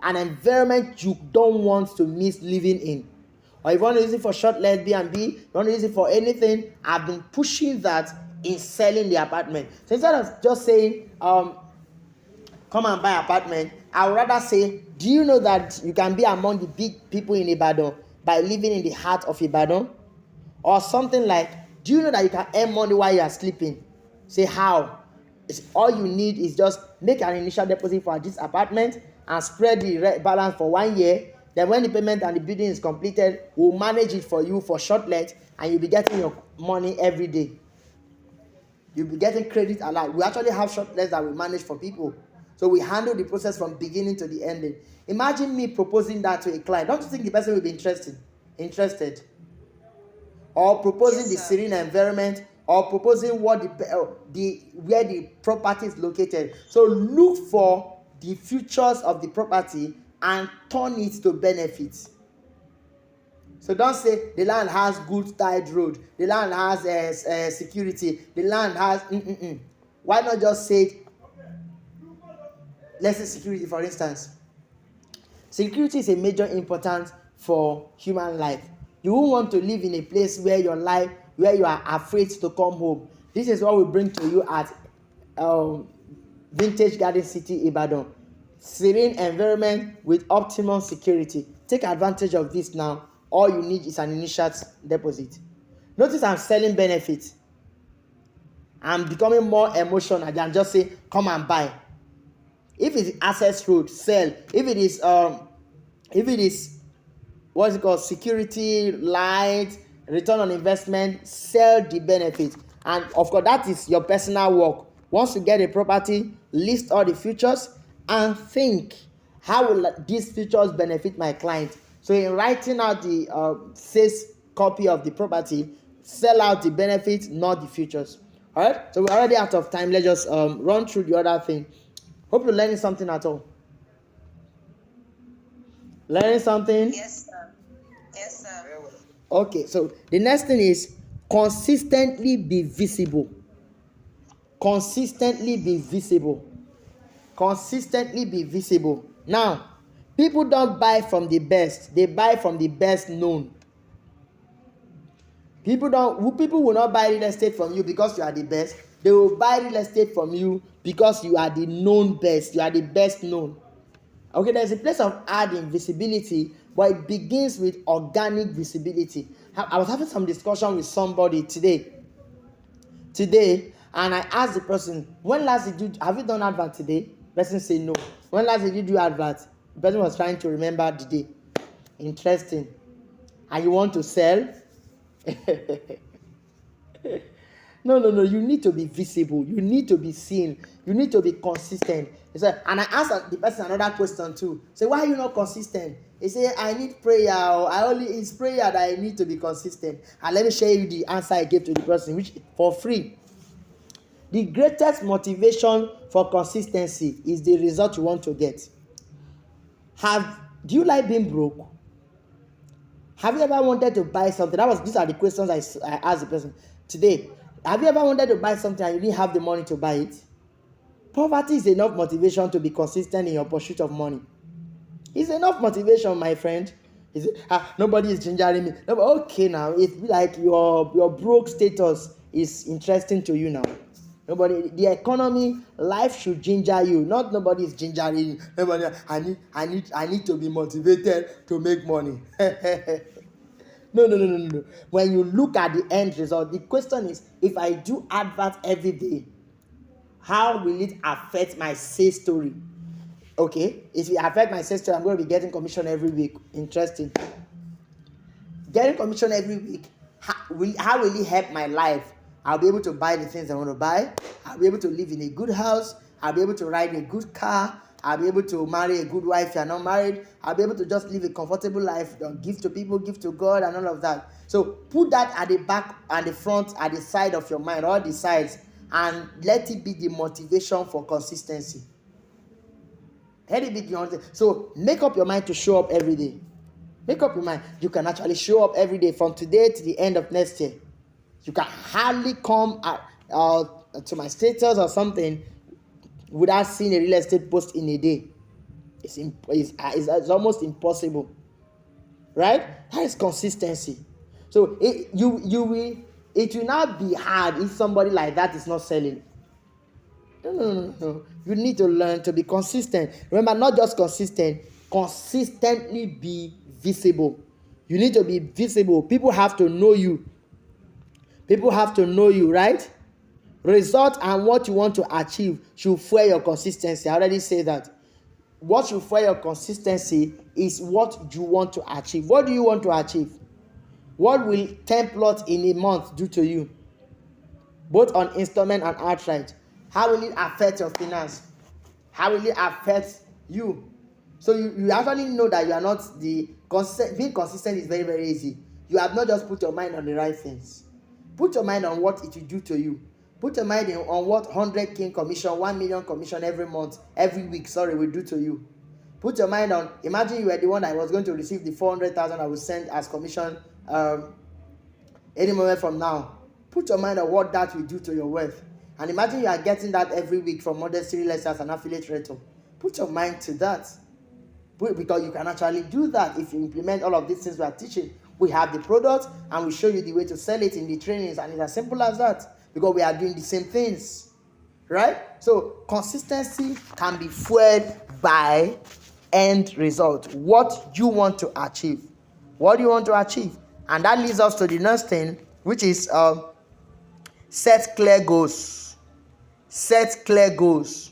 Speaker 1: An environment you don't want to miss living in. Or if you want to use it for short-let B&B, you want to use it for anything, I've been pushing that in selling the apartment. So instead of just saying, come and buy apartment, I would rather say, do you know that you can be among the big people in Ibadan by living in the heart of Ibadan? Or something like, do you know that you can earn money while you are sleeping? Say how? All you need is just make an initial deposit for this apartment and spread the balance for 1 year. Then when the payment and the bidding is completed, we'll manage it for you for short-let, and you'll be getting your money every day. You'll be getting credit allowed. We actually have short-lets that we manage for people. So we handle the process from beginning to the ending. Imagine me proposing that to a client. Don't you think the person will be interested? Or proposing the serene environment, or proposing what where the property is located. So look for the features of the property and turn it to benefits. So don't say the land has good tide road, the land has security, the land has. Why not just say, let's say security, for instance. Security is a major importance for human life. You won't want to live in a place where you are afraid to come home. This is what we bring to you at Vintage Garden City, Ibadan. Serene environment with optimum security. Take advantage of this now. All you need is an initial deposit. Notice I'm selling benefits. I'm becoming more emotional than just say, come and buy. If it's access road, sell. If it is what's it called, security, light, return on investment, sell the benefit. And of course, that is your personal work. Once you get a property, list all the features and think, how will these features benefit my client? So in writing out the sales copy of the property, sell out the benefits, not the features. All right, so we're already out of time. Let's just run through the other thing. Hope you're learning something at all. Learning something?
Speaker 2: Yes, sir. Yes, sir.
Speaker 1: Okay, so the next thing is consistently be visible. Consistently be visible. Consistently be visible. Now, people don't buy from the best, they buy from the best known. People will not buy real estate from you because you are the best. They will buy real estate from you because you are the known best. You are the best known. Okay, there's a place of adding visibility, but it begins with organic visibility. I was having some discussion with somebody today, and I asked the person, when last have you done advert today? The person said no. When last did you do advert? The person was trying to remember the day. Interesting. And you want to sell? No. You need to be visible. You need to be seen. You need to be consistent. He said, and I asked the person another question too. Say, why are you not consistent? He said, I need prayer. It's prayer that I need to be consistent. And let me share you the answer I gave to the person, which for free. The greatest motivation for consistency is the result you want to get. Do you like being broke? Have you ever wanted to buy something? These are the questions I asked the person today. Have you ever wanted to buy something and you didn't have the money to buy it? Poverty is enough motivation to be consistent in your pursuit of money. It's enough motivation, my friend. Nobody is gingering me. No, okay, now it's like your broke status is interesting to you now. The economy, life should ginger you. Not nobody is gingering you. Nobody. I need to be motivated to make money. No. When you look at the end result, the question is: if I do advert every day, how will it affect my sales story? Okay, if it affect my sales story, I'm going to be getting commission every week. Interesting. Getting commission every week, how will it help my life? I'll be able to buy the things I want to buy. I'll be able to live in a good house. I'll be able to ride a good car. I'll be able to marry a good wife if you're not married. I'll be able to just live a comfortable life, give to people, give to God, and all of that. So put that at the back and the front, at the side of your mind, all the sides, and let it be the motivation for consistency. Let it be the motivation. So make up your mind to show up every day. Make up your mind. You can actually show up every day from today to the end of next year. You can hardly come to my status or something without seeing a real estate post in a day. It's almost impossible, right? That is consistency. So it will not be hard if somebody like that is not selling. No. You need to learn to be consistent. Remember, not just consistent, consistently be visible. You need to be visible. People have to know you. People have to know you, right? Result and what you want to achieve should fuel your consistency. I already said that. What should fuel your consistency is what you want to achieve. What do you want to achieve? What will 10 plots in a month do to you? Both on installment and outright. How will it affect your finance? How will it affect you? So you actually know that you are not being consistent is very, very easy. You have not just put your mind on the right things. Put your mind on what it will do to you. Put your mind on what 100K commission, 1 million commission every week, will do to you. Put your mind on, imagine you were the one that was going to receive the 400,000 I will send as commission any moment from now. Put your mind on what that will do to your wealth. And imagine you are getting that every week from Modesty, Realtors, as an affiliate rental. Put your mind to that. Because you can actually do that if you implement all of these things we are teaching. We have the product and we show you the way to sell it in the trainings, and it's as simple as that because we are doing the same things, right? So consistency can be fueled by end result. What you want to achieve. What do you want to achieve? And that leads us to the next thing, which is set clear goals. Set clear goals.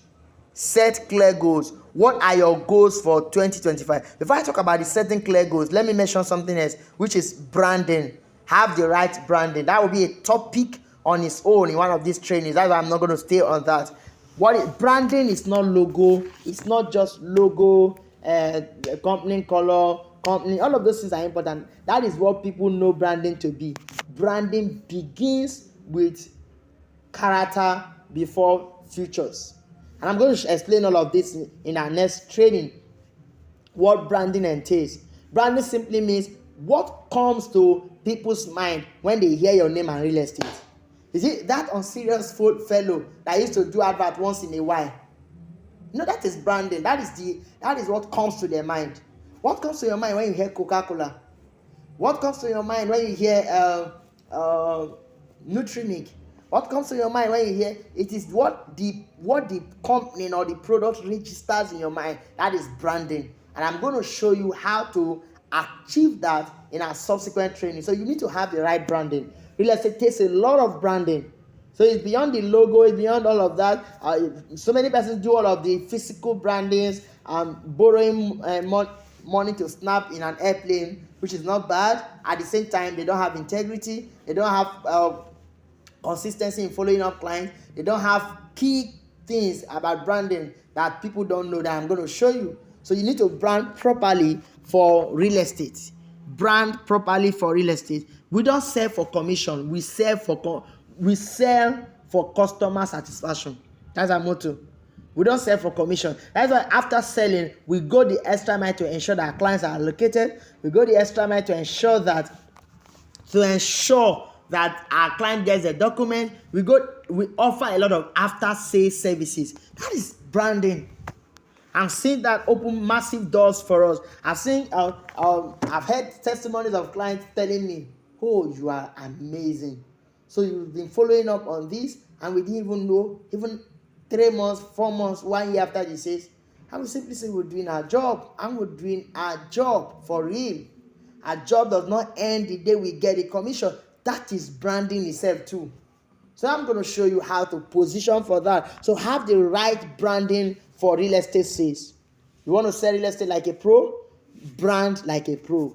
Speaker 1: Set clear goals. What are your goals for 2025? Before I talk about the setting clear goals, let me mention something else, which is branding. Have the right branding. That will be a topic on its own in one of these trainings. That's why I'm not going to stay on that. Branding is not logo. It's not just logo, company color, company. All of those things are important. That is what people know branding to be. Branding begins with character before futures. And I'm going to explain all of this in our next training. What branding entails. Branding simply means what comes to people's mind when they hear your name and real estate. Is it that unserious fellow that used to do advert once in a while? No, that is branding. That is what comes to their mind. What comes to your mind when you hear Coca-Cola? What comes to your mind when you hear Nutrimig? What comes to your mind when you hear it is what the company or the product registers in your mind. That is branding. And I'm going to show you how to achieve that in our subsequent training. So you need to have the right branding. Real estate takes a lot of branding. So it's beyond the logo, it's beyond all of that. So many persons do all of the physical brandings, borrowing money to snap in an airplane, which is not bad. At the same time, they don't have integrity. They don't have consistency in following up clients. They don't have key things about branding that people don't know that I'm going to show you. So you need to brand properly for real estate. Brand properly for real estate. We don't sell for commission. We sell for customer satisfaction. That's our motto. We don't sell for commission. That's why after selling, we go the extra mile to ensure that our clients are allocated. We go the extra mile to ensure that our client gets a document. We offer a lot of after sales services. That is branding. I'm seeing that open massive doors for us. I've heard testimonies of clients telling me, "Oh, you are amazing. So you've been following up on this, and we didn't even know, even 3 months, 4 months, 1 year after this says." I will simply say we're doing our job, and we're doing our job for real. Our job does not end the day we get a commission. That is branding itself too. So I'm going to show you how to position for that. So have the right branding for real estate sales. You want to sell real estate like a pro? Brand like a pro.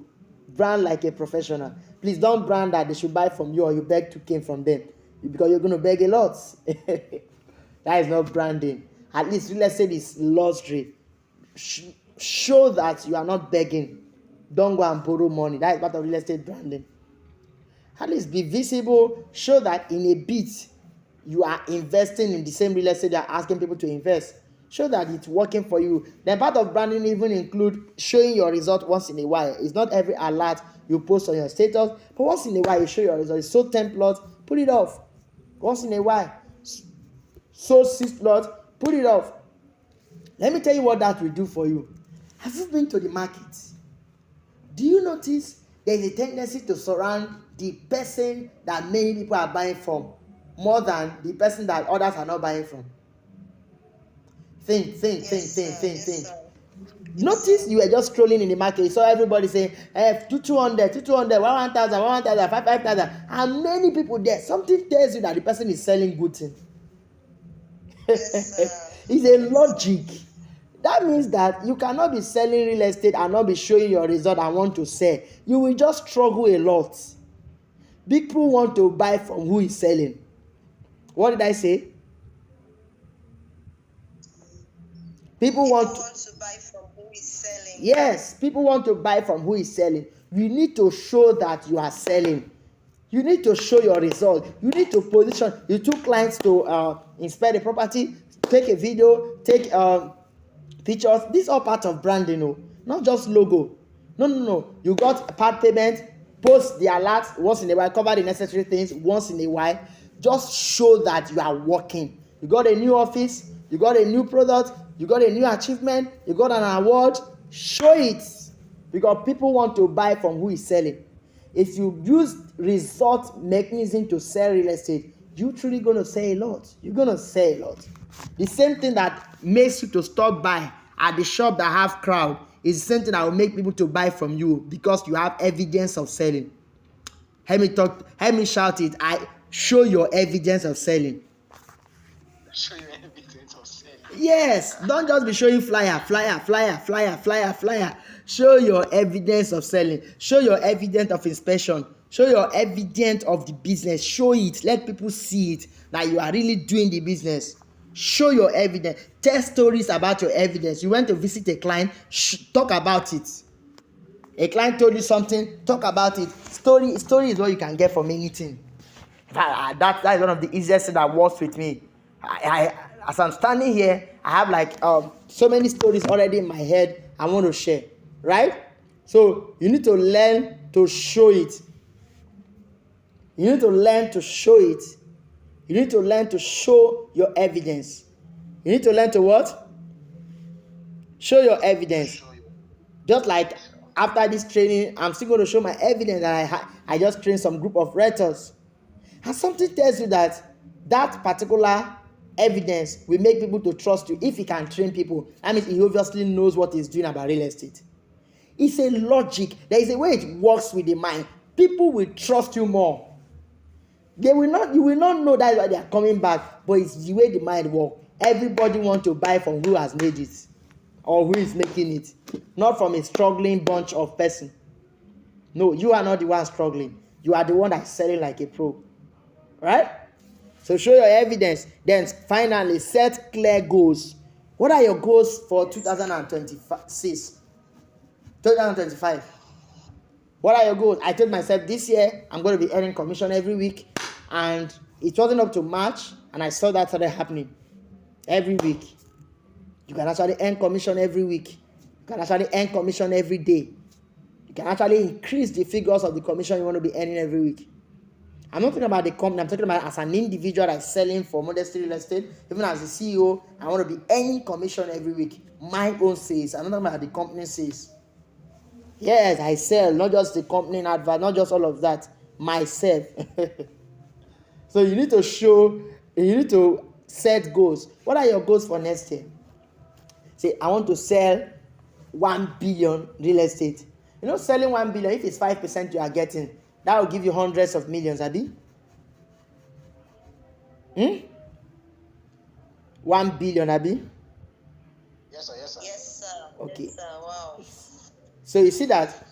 Speaker 1: Brand like a professional. Please don't brand that they should buy from you or you beg 2K from them, because you're going to beg a lot. That is not branding. At least real estate is luxury. Show that you are not begging. Don't go and borrow money. That is part of real estate branding. At least be visible. Show that in a bit you are investing in the same real estate that are asking people to invest. Show that it's working for you. Then part of branding even include showing your result once in a while. It's not every alert you post on your status, but once in a while you show your result. It's sold 10 plots, put it off. Once in a while, sold 6 plots, put it off. Let me tell you what that will do for you. Have you been to the market? Do you notice there is a tendency to surround the person that many people are buying from more than the person that others are not buying from? Think. Notice you were just scrolling in the market. You saw everybody saying, 200, 1,000, 1,000, 5,000. And many people there. Something tells you that the person is selling good thing. It's a logic. That means that you cannot be selling real estate and not be showing your result and want to sell. You will just struggle a lot. People want to buy from who is selling. What did I say? People want
Speaker 2: to buy from who is selling.
Speaker 1: Yes, people want to buy from who is selling. You need to show that you are selling. You need to show your result. You need to position. You took clients to inspect the property, take a video, take pictures. This is all part of branding, not just logo. No. You got part payment, post the alerts once in a while, cover the necessary things once in a while. Just show that you are working. You got a new office, you got a new product, you got a new achievement, you got an award. Show it, because people want to buy from who is selling. If you use result mechanism to sell real estate, you're truly going to sell a lot. You're going to sell a lot. The same thing that makes you to stop by at the shop that have crowd is the same thing that will make people to buy from you, because you have evidence of selling. Help me shout it. I show your evidence of selling.
Speaker 3: Show your evidence of selling.
Speaker 1: Yes, don't just be showing flyer. Show your evidence of selling. Show your evidence of inspection. Show your evidence of the business. Show it. Let people see it, that you are really doing the business. Show your evidence. Tell stories about your evidence. You went to visit a client, talk about it. A client told you something, talk about it. Story is what you can get from anything. That is one of the easiest things that works with me. As I'm standing here, I have like so many stories already in my head I want to share, right? So you need to learn to show it. You need to learn to show it. You need to learn to show your evidence. You need to learn to what? Show your evidence. Just like after this training, I'm still going to show my evidence that I just trained some group of Realtors. And something tells you that particular evidence will make people to trust you. If he can train people, that means he obviously knows what he's doing about real estate. It's a logic. There is a way it works with the mind. People will trust you more. You will not know that's why they are coming back, but it's the way the mind works. Everybody wants to buy from who has made it or who is making it, not from a struggling bunch of person. No, you are not the one struggling. You are the one that's selling like a pro. Right? So show your evidence. Then finally, set clear goals. What are your goals for 2026? 2025? What are your goals? I told myself this year I'm going to be earning commission every week, and it wasn't up to March. And I saw that started happening every week. You can actually earn commission every week. You can actually earn commission every day. You can actually increase the figures of the commission you want to be earning every week. I'm not talking about the company. I'm talking about as an individual that's selling for Modesty Real Estate. Even as a CEO, I want to be earning commission every week. My own sales. I'm not talking about the company sales. Yes, I sell, not just the company advert, not just all of that. Myself. So you need to set goals. What are your goals for next year? Say, I want to sell 1 billion real estate. Selling 1 billion, if it's 5% you are getting, that will give you hundreds of millions, Abi. 1 billion, Abi.
Speaker 3: Yes, sir. Yes, sir.
Speaker 2: Yes, sir.
Speaker 1: Okay.
Speaker 2: Yes, sir. Wow.
Speaker 1: So you see that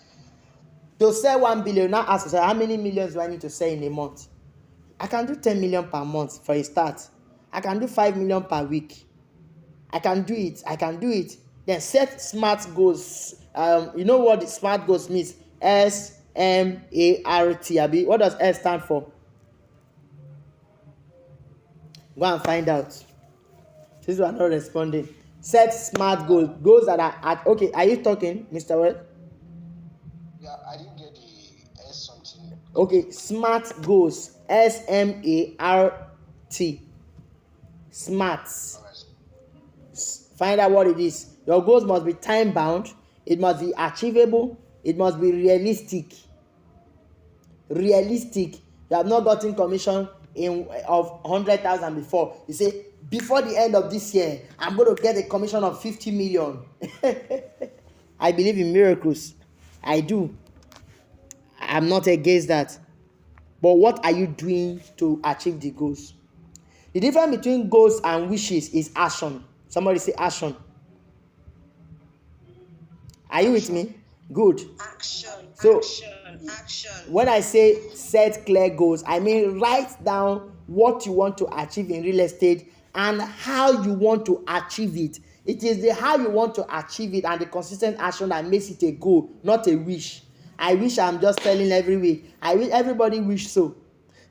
Speaker 1: to sell 1 billion, now ask yourself, how many millions do I need to sell in a month? I can do 10 million per month for a start. I can do 5 million per week. I can do it. Then set smart goals. You know what the smart goals means? SMART. Abi, what does S stand for? Go and find out. Since you are not responding. Set smart goals. Goals that are at. Okay, are you talking, Mr. Well?
Speaker 3: Yeah, I didn't get the S something.
Speaker 1: Okay, smart goals. SMART. Smart.
Speaker 3: All right.
Speaker 1: Find out what it is. Your goals must be time bound. It must be achievable. It must be realistic. You have not gotten commission of 100,000 before. You say, before the end of this year, I'm going to get a commission of 50 million. I believe in miracles. I do. I'm not against that. But what are you doing to achieve the goals? The difference between goals and wishes is action. Somebody say action. Are you with me? Good.
Speaker 2: Action.
Speaker 1: So,
Speaker 2: Action.
Speaker 1: when I say set clear goals, I mean write down what you want to achieve in real estate and how you want to achieve it. It is the how you want to achieve it and the consistent action that makes it a goal, not a wish. I wish I'm just telling every week. I wish everybody wish so.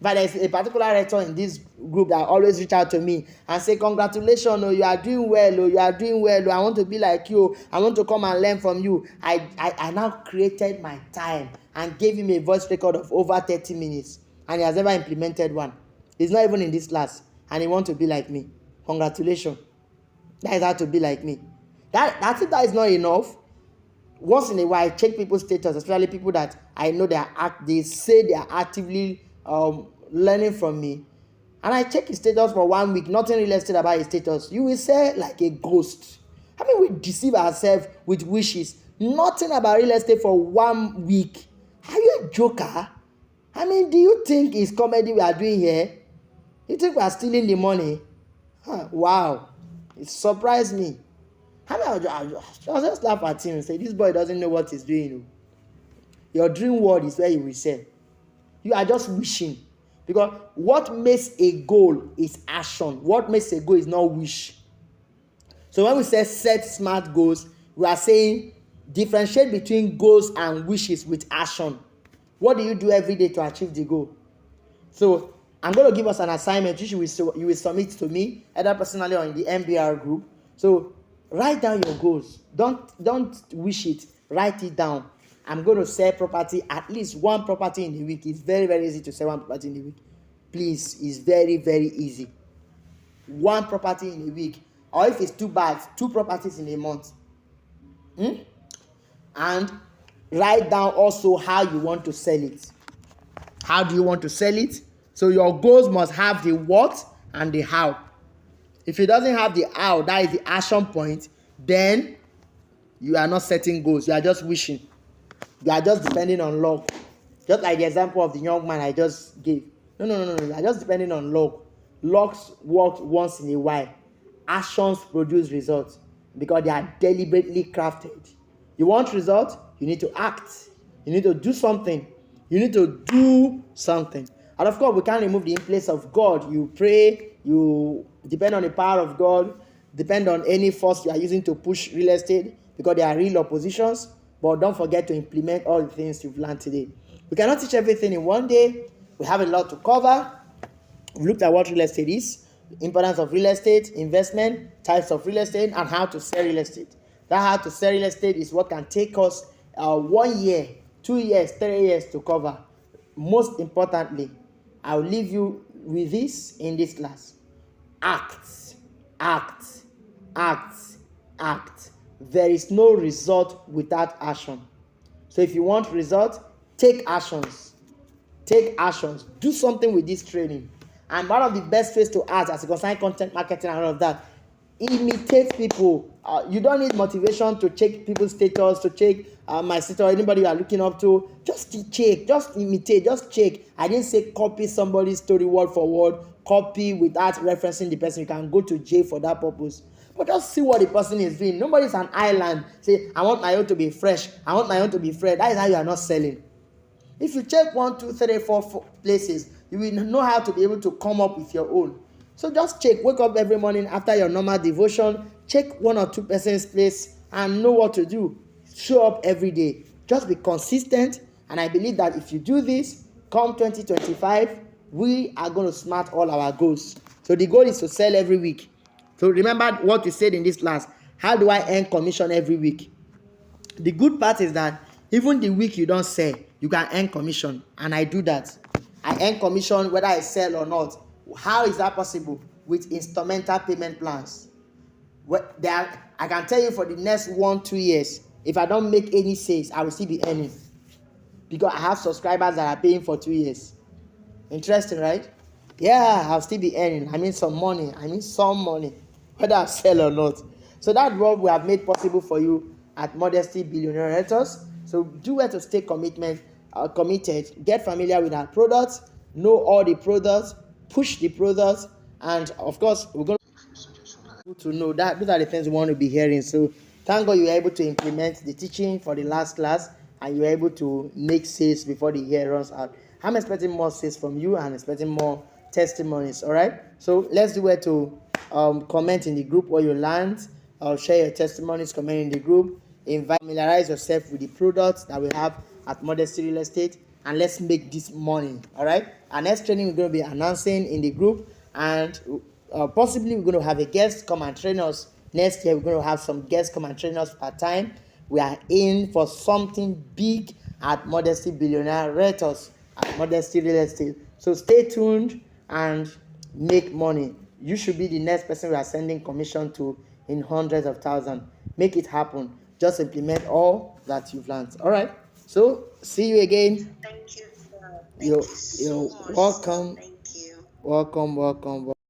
Speaker 1: But there's a particular rector in this group that always reach out to me and say, congratulations, you are doing well, you are doing well, I want to be like you, I want to come and learn from you. I now created my time and gave him a voice record of over 30 minutes and he has never implemented one. He's not even in this class and he wants to be like me. Congratulations. That is how to be like me. That is not enough. Once in a while, I check people's status, especially people that I know they say they are actively learning from me. And I check his status for 1 week, nothing real estate about his status. You will say like a ghost. I mean, we deceive ourselves with wishes. Nothing about real estate for 1 week. Are you a joker? I mean, do you think it's comedy we are doing here? You think we are stealing the money? Wow. It surprised me. I mean, I'll just laugh at him and say, this boy doesn't know what he's doing. Your dream world is where you will sell. You are just wishing. Because what makes a goal is action. What makes a goal is not wish. So when we say set smart goals, we are saying differentiate between goals and wishes with action. What do you do every day to achieve the goal? So I'm going to give us an assignment which you will submit to me, either personally or in the MBR group. So write down your goals. Don't wish it. Write it down. I'm going to sell property, at least one property in the week. It's very, very easy to sell one property in the week. Please, it's very, very easy. One property in a week. Or if it's too bad, 2 properties in a month. And write down also how you want to sell it. How do you want to sell it? So your goals must have the what and the how. If it doesn't have the how, that is the action point, then you are not setting goals. You are just wishing. You are just depending on luck. Just like the example of the young man I just gave. No. You are just depending on luck. Luck works once in a while. Actions produce results because they are deliberately crafted. You want results? You need to act. You need to do something. And of course, we can't remove the influence of God. You pray, you depend on the power of God, depend on any force you are using to push real estate because there are real oppositions. But don't forget to implement all the things you've learned today. We cannot teach everything in one day. We have a lot to cover. We looked at what real estate is. importance of real estate, investment, types of real estate, and how to sell real estate. That how to sell real estate is what can take us 1 year, 2 years, 3 years to cover. Most importantly, I'll leave you with this in this class. Act, act, act, act. There is no result without action. So if you want result, take actions. Take actions. Do something with this training. And one of the best ways to act as a concerning content marketing and all of that, imitate people. You don't need motivation to check people's status, to check my status or anybody you are looking up to. Just check, just imitate, just check. I didn't say copy somebody's story word for word. Copy without referencing the person. You can go to jail for that purpose. But just see what the person is doing. Nobody's an island. Say, I want my own to be fresh. I want my own to be fresh. That is how you are not selling. If you check 1, 2, 3, 4 places, you will know how to be able to come up with your own. So just check. Wake up every morning after your normal devotion. Check 1 or 2 persons' place and know what to do. Show up every day. Just be consistent. And I believe that if you do this, come 2025, we are going to smart all our goals. So the goal is to sell every week. So remember what we said in this class. How do I earn commission every week? The good part is that even the week you don't sell, you can earn commission. And I do that. I earn commission whether I sell or not. How is that possible? With instrumental payment plans. I can tell you for the next 1, 2 years, if I don't make any sales, I will still be earning. Because I have subscribers that are paying for 2 years. Interesting, right? Yeah, I'll still be earning. I mean some money. Whether I sell or not. So that's what we have made possible for you at Modesty, Billionaire Realtors. So do well to stay committed. Get familiar with our products. Know all the products. Push the products. And of course, we're going to know that those are the things we want to be hearing. So thank God you were able to implement the teaching for the last class and you were able to make sales before the year runs out. I'm expecting more sales from you and expecting more testimonies. All right. So let's do it to comment in the group what you learned. Share your testimonies, comment in the group. Familiarize yourself with the products that we have at Modesty Real Estate, and let's make this money. All right. Our next training we're going to be announcing in the group, and possibly we're going to have a guest come and train us. Next year we're going to have some guests come and train us part time. We are in for something big at Modesty Billionaire Realtors, at Modesty Real Estate. So stay tuned and make money. You should be the next person we are sending commission to in hundreds of thousands. Make it happen. Just implement all that you've learned. All right. So see you again.
Speaker 2: Thank you, sir. Thank
Speaker 1: You're
Speaker 2: you so much,
Speaker 1: welcome.
Speaker 2: sir. Thank you.
Speaker 1: Welcome.